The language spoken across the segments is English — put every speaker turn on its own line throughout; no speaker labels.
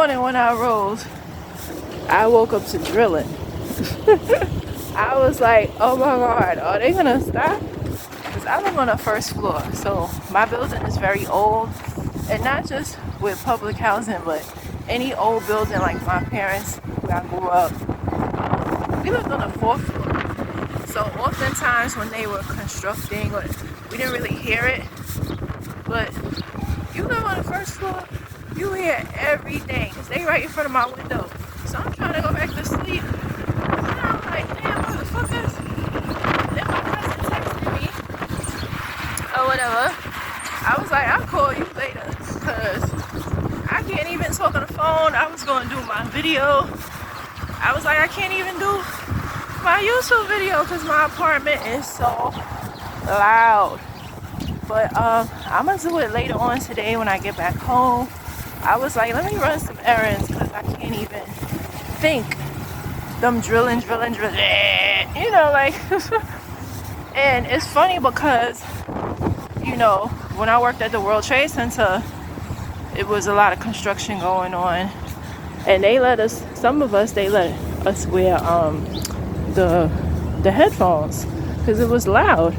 morning when I rose, I woke up to drilling. I was like, oh my God, are they gonna stop? Because I live on the first floor, so my building is very old, and not just with public housing, but any old building like my parents, where I grew up, we lived on the fourth floor. So oftentimes when they were constructing, we didn't really hear it, but you live on the first floor, you hear everything. They right in front of my window. So I'm trying to go back to sleep. And I'm like, damn, motherfuckers. Then my cousin texted me or whatever. I was like, I'll call you later. Because I can't even talk on the phone. I was going to do my video. I was like, I can't even do my YouTube video because my apartment is so loud. But I'm going to do it later on today when I get back home. I was like, let me run some errands because I can't even think. Them drilling, you know, like. And it's funny because, you know, when I worked at the World Trade Center, it was a lot of construction going on. And they let us, some of us, they let us wear the headphones because it was loud.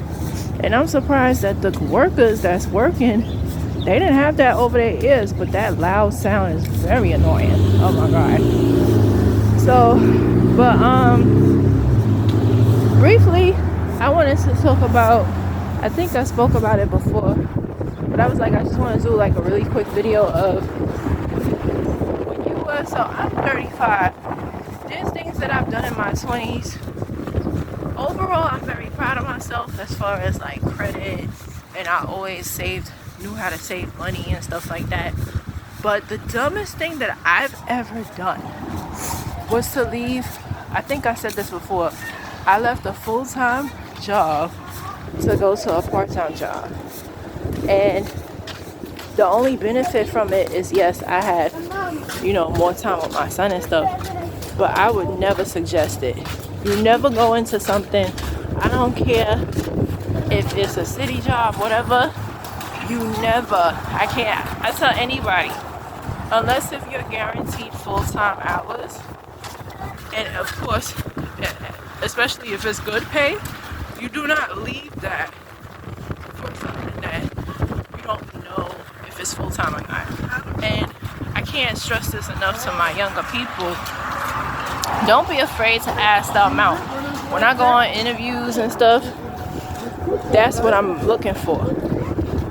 And I'm surprised that the workers that's working, they didn't have that over their ears, but that loud sound is very annoying. Oh my God. So, but briefly, I wanted to talk about, I think I spoke about it before, but I was like, I just want to do like a really quick video of when you were, so I'm 35. There's things that I've done in my 20s. Overall, I'm very proud of myself as far as like credit, and I always knew how to save money and stuff like that. But the dumbest thing that I've ever done was to leave. I think I said this before. I left a full-time job to go to a part-time job, and the only benefit from it is, yes, I had, you know, more time with my son and stuff, but I would never suggest it. You never go into something, I don't care if it's a city job, whatever, I tell anybody, unless if you're guaranteed full-time hours, and of course, especially if it's good pay, you do not leave that for something that you don't know if it's full-time or not. And I can't stress this enough to my younger people. Don't be afraid to ask the amount. When I go on interviews and stuff, that's what I'm looking for.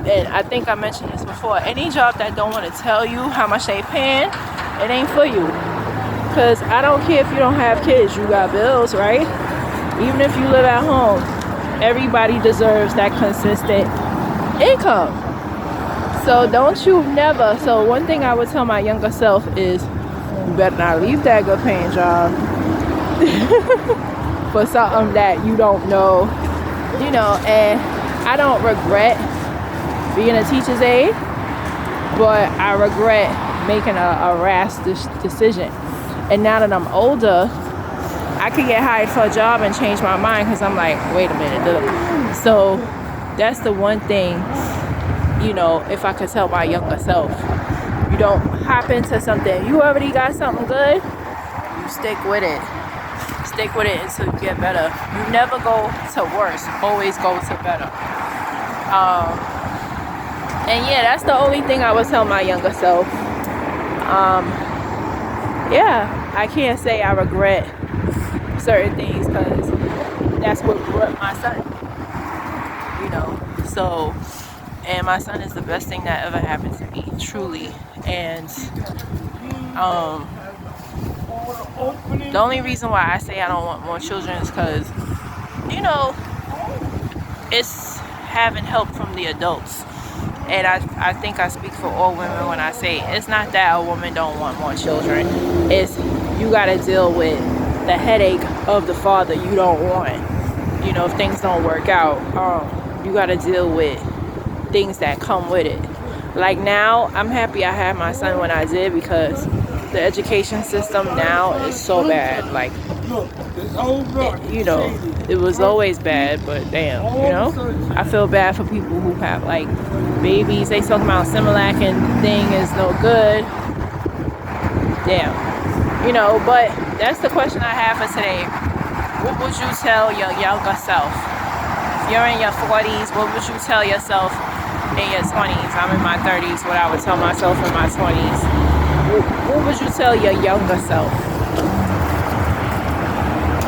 And I think I mentioned this before. Any job that don't want to tell you how much they paying, it ain't for you. Because I don't care if you don't have kids. You got bills, right? Even if you live at home, everybody deserves that consistent income. So don't you never. So one thing I would tell my younger self is, you better not leave that good paying job for something that you don't know, you know. And I don't regret being a teacher's aide, but I regret making a rash decision. And now that I'm older, I could get hired for a job and change my mind because I'm like, wait a minute. So that's the one thing, you know, if I could tell my younger self. You don't hop into something. You already got something good, you stick with it. Stick with it until you get better. You never go to worse. Always go to better. And yeah, that's the only thing I would tell my younger self. Yeah, I can't say I regret certain things because that's what grew up my son. You know, so, and my son is the best thing that ever happened to me, truly. And the only reason why I say I don't want more children is because, you know, it's having help from the adults. And I think I speak for all women when I say it's not that a woman don't want more children. It's you got to deal with the headache of the father you don't want. You know, if things don't work out, you got to deal with things that come with it. Like now, I'm happy I had my son when I did because the education system now is so bad. Like, you know, it was always bad, but damn, you know, I feel bad for people who have like babies. They talking about Similac and thing is no good. damn. You know, but that's the question I have for today. What would you tell your younger self? If you're in your 40s, what would you tell yourself in your 20s? I'm in my 30s, what I would tell myself in my 20s. What would you tell your younger self?